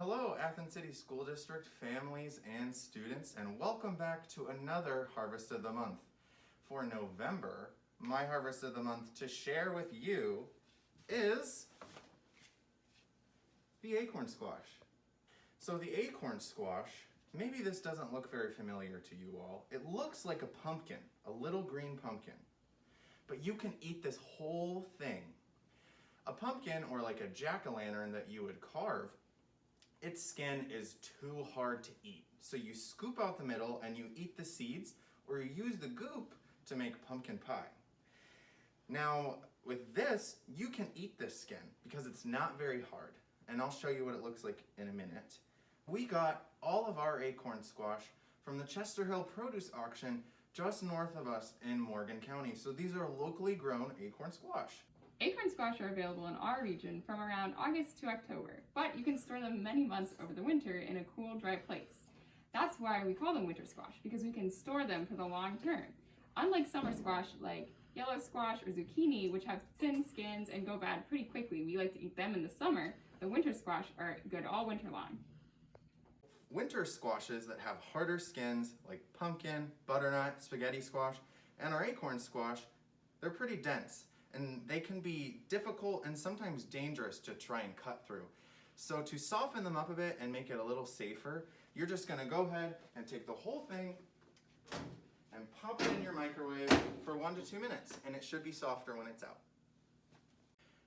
Hello, Athens City School District families and students, and welcome back to another Harvest of the Month. For November, my Harvest of the Month to share with you is the Acorn Squash. So the Acorn Squash, maybe this doesn't look very familiar to you all. It looks like a pumpkin, a little green pumpkin. But you can eat this whole thing. A pumpkin, or like a jack-o'-lantern that you would carve, its skin is too hard to eat. So you scoop out the middle and you eat the seeds, or you use the goop to make pumpkin pie. Now, with this, you can eat this skin because it's not very hard. And I'll show you what it looks like in a minute. We got all of our acorn squash from the Chester Hill Produce Auction just north of us in Morgan County. So these are locally grown acorn squash. Acorn squash are available in our region from around August to October, but you can store them many months over the winter in a cool, dry place. That's why we call them winter squash, because we can store them for the long term. Unlike summer squash like yellow squash or zucchini, which have thin skins and go bad pretty quickly, we like to eat them in the summer. The winter squash are good all winter long. Winter squashes that have harder skins like pumpkin, butternut, spaghetti squash, and our acorn squash, they're pretty dense. And they can be difficult and sometimes dangerous to try and cut through. So to soften them up a bit and make it a little safer, you're just gonna go ahead and take the whole thing and pop it in your microwave for 1 to 2 minutes, and it should be softer when it's out.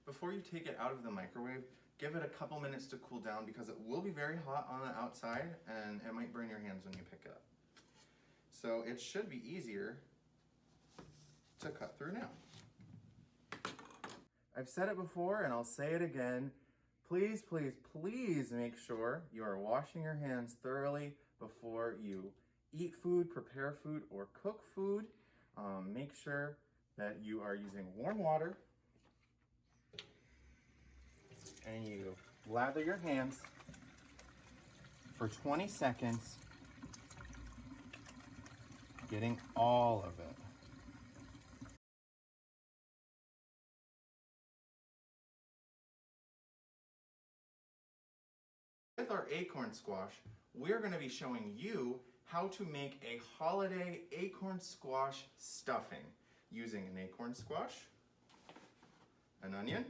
Before you take it out of the microwave, give it a couple minutes to cool down because it will be very hot on the outside and it might burn your hands when you pick it up. So it should be easier to cut through now. I've said it before and I'll say it again. Please, please, please make sure you are washing your hands thoroughly before you eat food, prepare food, or cook food. Make sure that you are using warm water and you lather your hands for 20 seconds, getting all of it. With our acorn squash, we're going to be showing you how to make a holiday acorn squash stuffing using an acorn squash, an onion,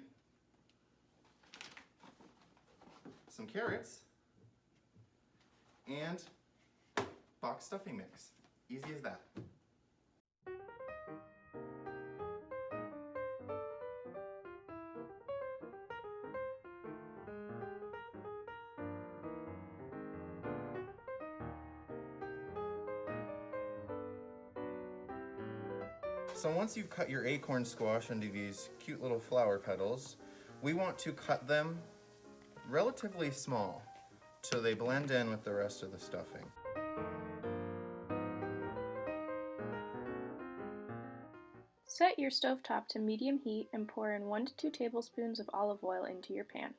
some carrots, and box stuffing mix. Easy as that. So once you've cut your acorn squash into these cute little flower petals, we want to cut them relatively small so they blend in with the rest of the stuffing. Set your stovetop to medium heat and pour in 1 to 2 tablespoons of olive oil into your pan.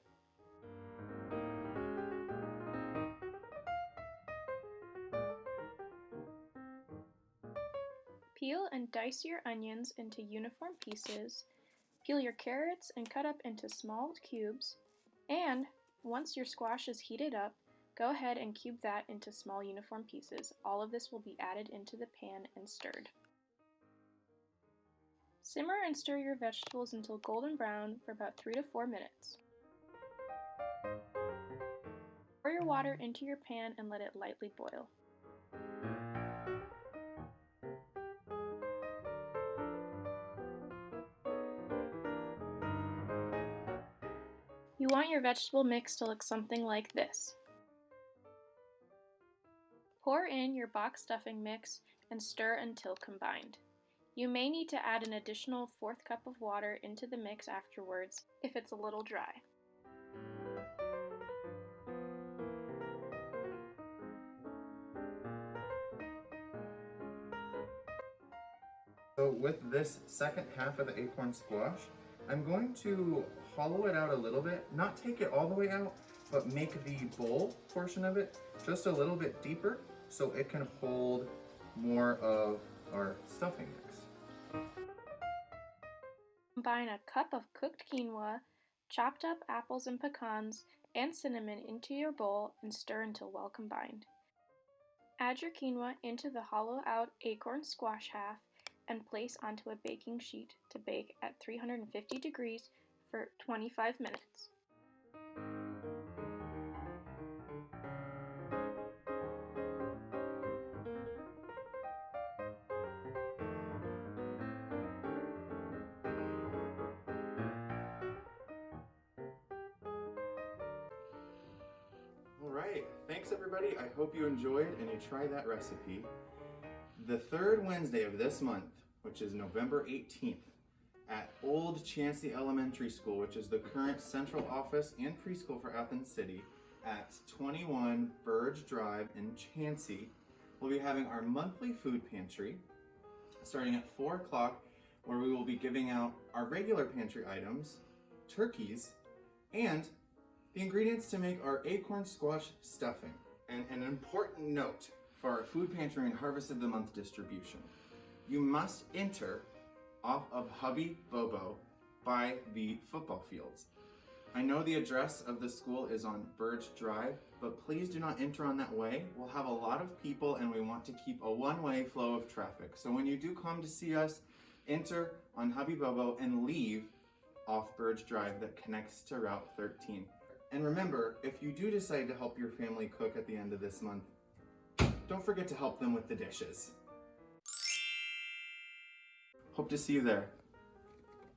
Peel and dice your onions into uniform pieces, peel your carrots and cut up into small cubes, and once your squash is heated up, go ahead and cube that into small uniform pieces. All of this will be added into the pan and stirred. Simmer and stir your vegetables until golden brown for about 3 to 4 minutes. Pour your water into your pan and let it lightly boil. You want your vegetable mix to look something like this. Pour in your box stuffing mix and stir until combined. You may need to add an additional 1/4 cup of water into the mix afterwards if it's a little dry. So with this second half of the acorn squash, I'm going to hollow it out a little bit, not take it all the way out, but make the bowl portion of it just a little bit deeper so it can hold more of our stuffing mix. Combine a cup of cooked quinoa, chopped up apples and pecans, and cinnamon into your bowl and stir until well combined. Add your quinoa into the hollow-out acorn squash half and place onto a baking sheet to bake at 350 degrees for 25 minutes. All right, thanks everybody. I hope you enjoyed and you try that recipe. The third Wednesday of this month, which is November 18th, at Old Chansey Elementary School, which is the current central office and preschool for Athens City, at 21 Burge Drive in Chansey, we'll be having our monthly food pantry starting at 4 o'clock, where we will be giving out our regular pantry items, turkeys, and the ingredients to make our acorn squash stuffing. And an important note for our food pantry and Harvest of the Month distribution: you must enter off of Hubby Bobo by the football fields. I know the address of the school is on Burge Drive, but please do not enter on that way. We'll have a lot of people and we want to keep a one-way flow of traffic. So when you do come to see us, enter on Hubby Bobo and leave off Burge Drive that connects to Route 13. And remember, if you do decide to help your family cook at the end of this month, don't forget to help them with the dishes. Hope to see you there.